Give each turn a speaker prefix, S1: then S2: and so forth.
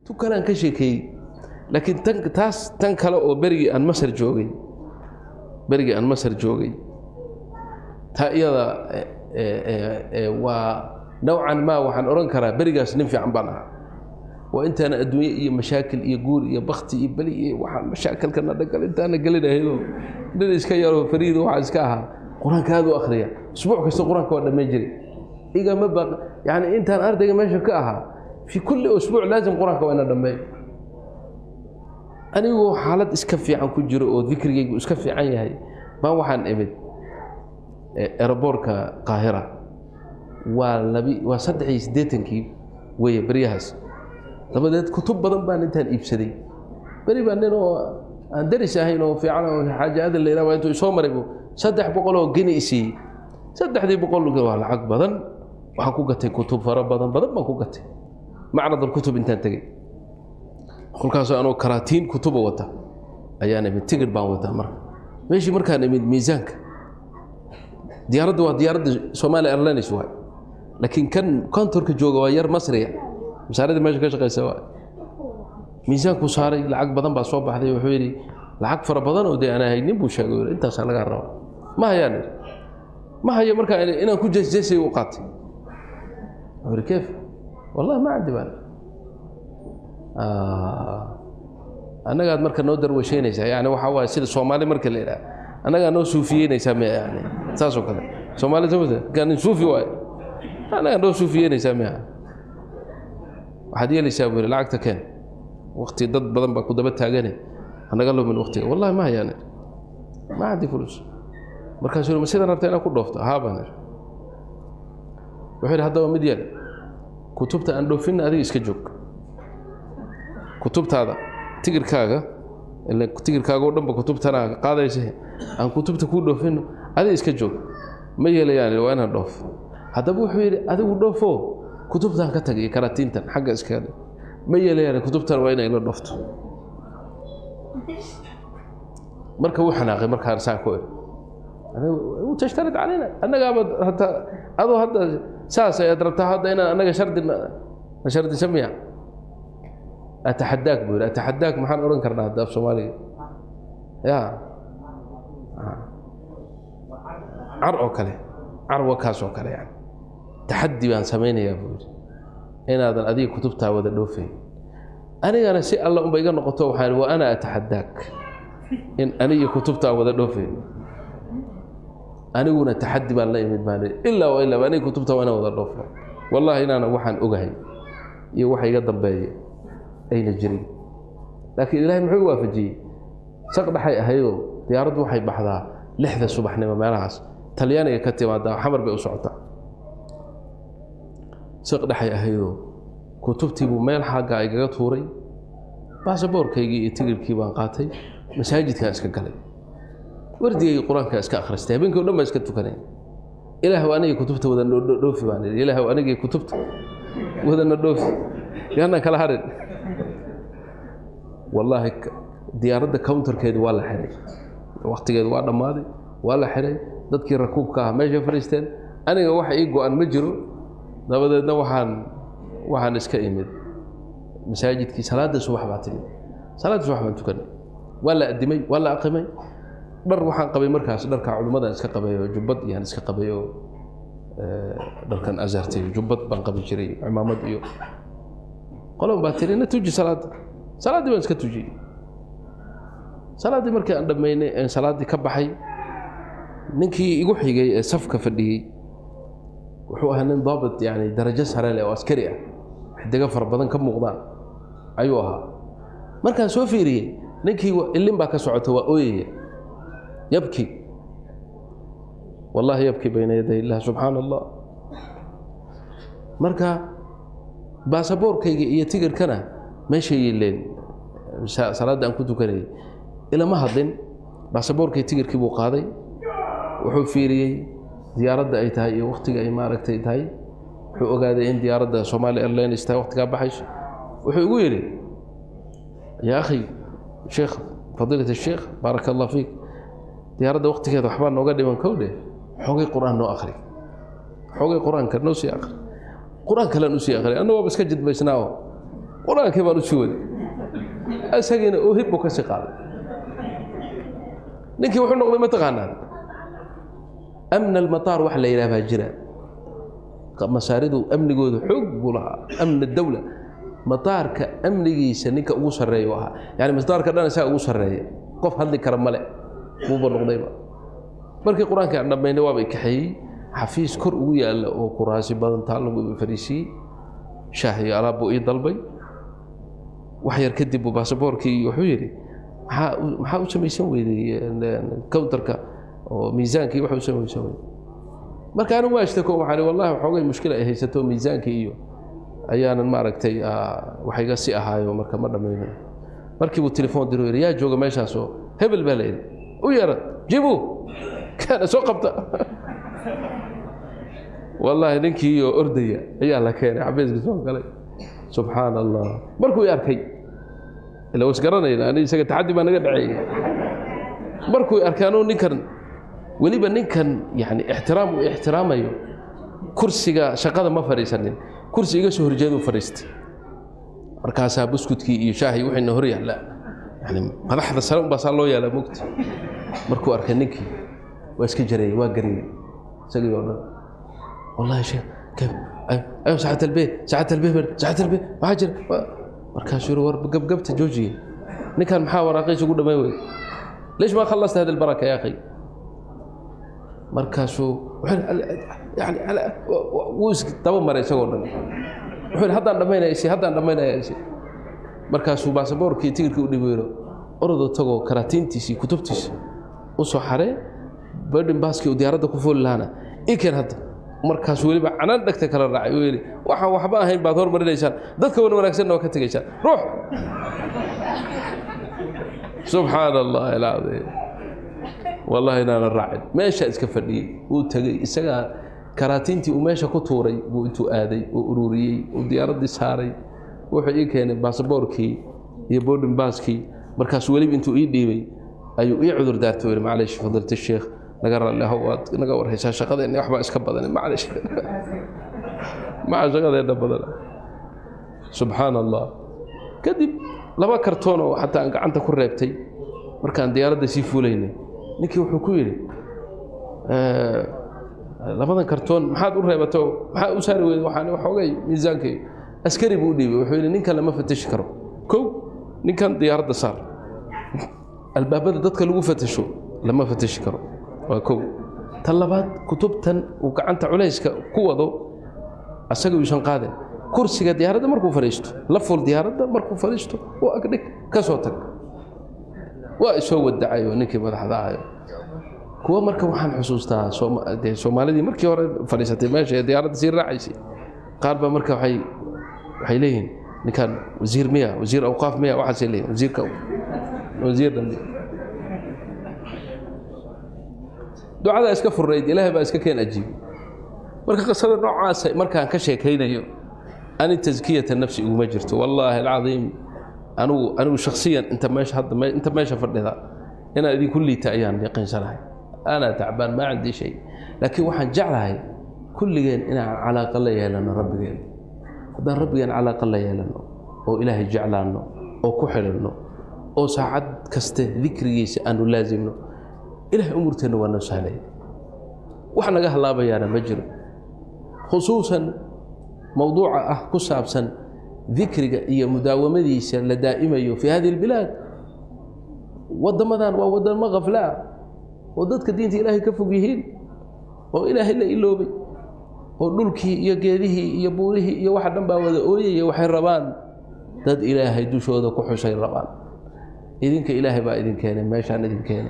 S1: تكلان كشيكي لكن تنكلا أو برجي أن مصر جوجي برجي أن مصر جوجي تأيضا ونوعا ما وحن أرنكرا برجاس ننفع عن بعضها وأنت أنا أدوية مشاكل يقول يا بختي يبلي وحن مشاكل كنا نقل أنت أنا قلنا هيلو ندرس كيارو فريد وعزكاها قرآن كهذا أخريا أسبوع كسر قرآن كونا ما يجري إذا ما بق يعني أنت أنا أرد ما شكاها في كل أسبوع لازم قرآن كونا دمي أنا هو حالة إسكفي عن كل جرء وذكري إسكفي عني هاي ما هو حن إمد أربورك قاهرة وصدعي سديتنكي ويبريهاس لبدأت كتب بدن بان انت الإبسدي بري بان إنه أندرس هينو في عالم حاجة هذا اللي رأوا أنتوا يسومروا صدق بقولوا جنيسي صدق دي بقولوا جوا العق بدن وحكوكة كتب فرب بدن ما كوكة معرض الكتب انت تجي كل كاسو أنا كراتين كتب وتا أيانا من تجر بان وتا مر ماشي مركان من ميزانك ديار سومالي إيرلاين شوي لكن كان تركي جوجا وير مصري مساعدة ماشي كشغل سواء ميزانك وصاري لعق بدن بصوب بحدي وحويري لعق فر بدن ودي أنا هيني بوش أقول أنت صار لك الروا ما هي يعني ما هي مركا أنا كنت جالس وقت أقول كيف والله ما عندي بال أنا قاعد مركا نودر وشينيس يعني وحوا يصير الصومالي مركا ليلا أنا قاعد نوسوفيين يسميه يعني تاسو كذا صومالي زوجته كان نشوفي واي أنا قاعد نوسوفيين يسميها واحد يلي يساوي العقد كان وقتي ضد بدن بكو دبت تاغاني انا قال له من وقتي والله ما يعني ما عندي فلوس مركز له مسيده ربت انا كدوفته ها بان وحيد هذا مديال كتبت ان دوفين ادي اسك جوج كتبت هذا تيغركاغا اللي تيغركاغا ودنب كتبتنا قادايسه ان كتبت كو دوفين ادي اسك جوج ما يليان وانا دوف هذا بو وحيد ادي دوفو كتبتان كتغي كراتينتان حق اسكاده ما يليان كتبتان waa inay la dhofto marka uu xanaaqay marka arsaan ku ana uu tashtarid علينا anaga hada ado hada saas ay adrabta hada ina anaga shardi samiya atahaddaak buu atahaddaak maxaan oran karnaa hada af Soomaaliga ya ar'o kale arwa kaas oo kale yani تحدي بان سمينا يا ابو ان هذا ادي كتبتها ودا دوفين انا سي الله ام بيغا نقطه وحال وانا اتحداك ان اني كتبتها ودا دوفين انا تحدي بان لا يمد مالي الا اني كتبتها وانا ودا دوفين والله انا waxaan ogahay iyo waxa iga dambeeyay ayna jirin laakiin ilaahay muxuu waafajiyay saq dhaxay ahayo diyaaradu waxay baxdaa 6 subaxnimo meelahaas talyaaniga ka timaada xamar bay u socotaa سقدحي أهيدو كتبتي بميل حاجة إيجا توري باسبور كيجي تجيب كيبان قاتي مساجد كاسك قلي وردي القرآن كاسك أخرجته بينكم لما اسكتوا كنين إله وأنا كتبت وذا النوفي باني إله وأنا كتبت وذا النوفي لأن كلا هرد والله ديارة كاونتر كيد ولا حري وقت كيد ولا ماضي ولا حري ضد كي ركوب كاه ما جا فريستين أنا واحد يجو أن مجرو dabadeedna waxaan iska imid masaajidkii salaada subax baatay salaada subax baan tukanay wala adimay wala aqimay dhar waxaan qabay markaas dharka culimada iska qabayo jubbad iyo iska qabayo dharkan azartay jubbad baan qabi jiray imaamad iyo qolon baatirina tuji salaada baan iska tuji salaadii markii aan dhameynay salaadii ka baxay ninkii igu xigay ee safka fadhiyay wuxuu ahaa nin daabit yani darajo sare leh oo askari ah xidiga far badan ka muuqdaan ayuu ahaa markaan soo fiiriyay ninkii ilin baa ka socota waa ooyay yabki wallahi yabki bayna yaday Allah subhanallah marka baasaboorkayga iyo tigirkana meeshay yeeleen salaada aan ku tukanay ila ma hadin baasaboorkay tigirkii buu qaaday wuxuu fiiriyay diyaaradda ay tahay iyo waqtiga ay maaragtay tahay wuxuu ogaaday in diyaaradda Somali Airlines tahay waqtiga baxayso wuxuu igu yiri ya akhi sheekh fadilat sheekh barakallahu fiik diyaaradda waqtigeeda waxba nooga dhiman kowde xoogay quraan noo akhri xoogay quraanka noo sii akhri quraan kale noo sii akhri annagu iska jidbaysnaa quraanka baan u suuday asagina oo hibbo ka shaqaaday ninkii wuxuu noqday ma taqaanaa amn al-matar wax la yiraahdo jira masaaridu amnigoodu xoog bulaha amn ad-dawla matarka amnigiisa ninka ugu sareeyo aha yani matarka dhan isaga ugu sareeyo qof hadli kara male uu noqdayba markii quraanka dhameeyay waa bay kaxay xafiis kor ugu yaala oo quraasi badan taal lagu fariisi shaahi alaab uu dalbay wax yar kadib baasaboorkii wuxuu yiri maxaa u sameeysan weeyday counterka oo miisaankii waxa uu sameeysan weeyday marka anu waashtako waxaan wallahi xoogay mushkil ay haysato miisaankii iyo ayaanan ma aragtay wax iga si ahaayo marka ma dhameeyay markii uu telefoon diray yaa jooga meeshaas oo hebel baa leeyahay u yara jibu kana soo qabta wallahi ninkii oo ordaya ayaa la keenay xabeeska soo galay subhanallah markuu arkay ila wasgaranayna ani isaga taxaddi ma naga dhacay markuu arkaano ninkan waliba ninkan yani ixtiraamayo kursiga shaqada ma fariisanin kursiga soo horjeedo fariistay markaas buskudkii iyo shaahi wixii hor yaala yani madaxda salaam baa loo yaala mugti markuu arkay ninkii waa iska jaray waa gariyay isaga oo dhan wallahi sheekh كيف ايوه ساعة البيت ما حاجر مركز ور قبقبت جوجي نكان محاور اقيس يقول ما يوي ليش ما خلصت هذه البركه يا اخي مركزو يعني على ويس طب مره يسوون وحين هذا دمينا شيء مركزو باسبوركي تيركي u dhibeero ordo tago karaatiintiisi kutubtiisi u soo xaree boarding passki oo diyaaradda ku fool laana ikan hadda markaas waliba canaan dhagta kala raacay oo yiri waxa waxba ahayn baad hormarinaysaan dadka wanaagsan oo ka tagaysaan ruux subhanallah alazim wallahi inaan raacin meesha iska fadhiyay uu tagay isaga karaatiintii uu meesha ku tuuray uu intuu aaday oo ururiyay oo diyaaradii saaray wuxuu ii keenay baasaboorkii iyo boarding passki markaas waliba intuu ii dhiibay ayuu ii cudur daartay oo maaleesh fadilta sheekh naga raallahu waad naga warhaysaa shaqadeena waxba iska badan maaleesh ma shaqadeena badan subhanallah kadib laba kartoon oo hatta aan gacanta ku reebtay markaan diyaaradda sii fuulaynay ninkii wuxuu ku yiri labadan kartoon maxaad u reebato maxaa u saari weeyay waxaan waxoogay miisaankii askari buu dhiibay wuxuu yiri ninka lama fatashi karo kow ninkan diyaaradda saar albaabada dadka lagu fatasho lama fatashi karo waa kow talabaad kutubtan uu gacanta culayska ku wado asaga uu shan qaaday kursiga diyaaradda markuu fariisto la fuul diyaaradda markuu fariisto oo agdhig ka soo tag waa isoo wadacay ninkii madaxda ahaa kuwa marka waxaan xusuustaa Soomaalidii markii hore fariisatay meesha diyaaradda si raacaysay qaar ba marka waxay leeyihiin ninkan wasiir awqaaf miya waxa leeyahay wasiir dambi ducada iska furreyd ilaahay baa iska keen ajiib marka qasada noocaas markaan ka sheekaynayo ani tazkiyata nafsi ugu ma jirto wallahi alazim anu shakhsiyan inta meesha fadhida ina idin kulliita ayaan yaqiinsanahay ana tacbaan ma عندي shay laakiin waxaan jeclahay kulligeen inaan calaaqa la yeelano rabbigeen haddaan rabbigeen calaaqa la yeelano oo ilaahay jeclaano oo ku xidhno oo saacad kaste dhikrigiisa aanu laazimno ilaahay umurteena waa noo sahlay wax naga halaabayaana ma jiro khusuusan mawduuca ku saabsan ذكرك إيه مداومديسا لدائمة في هذه البلاد ودمدان وودن مغفلا وددك دينتي إلهي كفوقيهين وإلهي إلا إلوبي ودلكي يا جيده يا بوله يا واحد نبا وذا أوي يا واحد ربان دد إلهي دوشو ذا كحوشي ربان إذنك إلهي با إذن كان ما شان إذن كان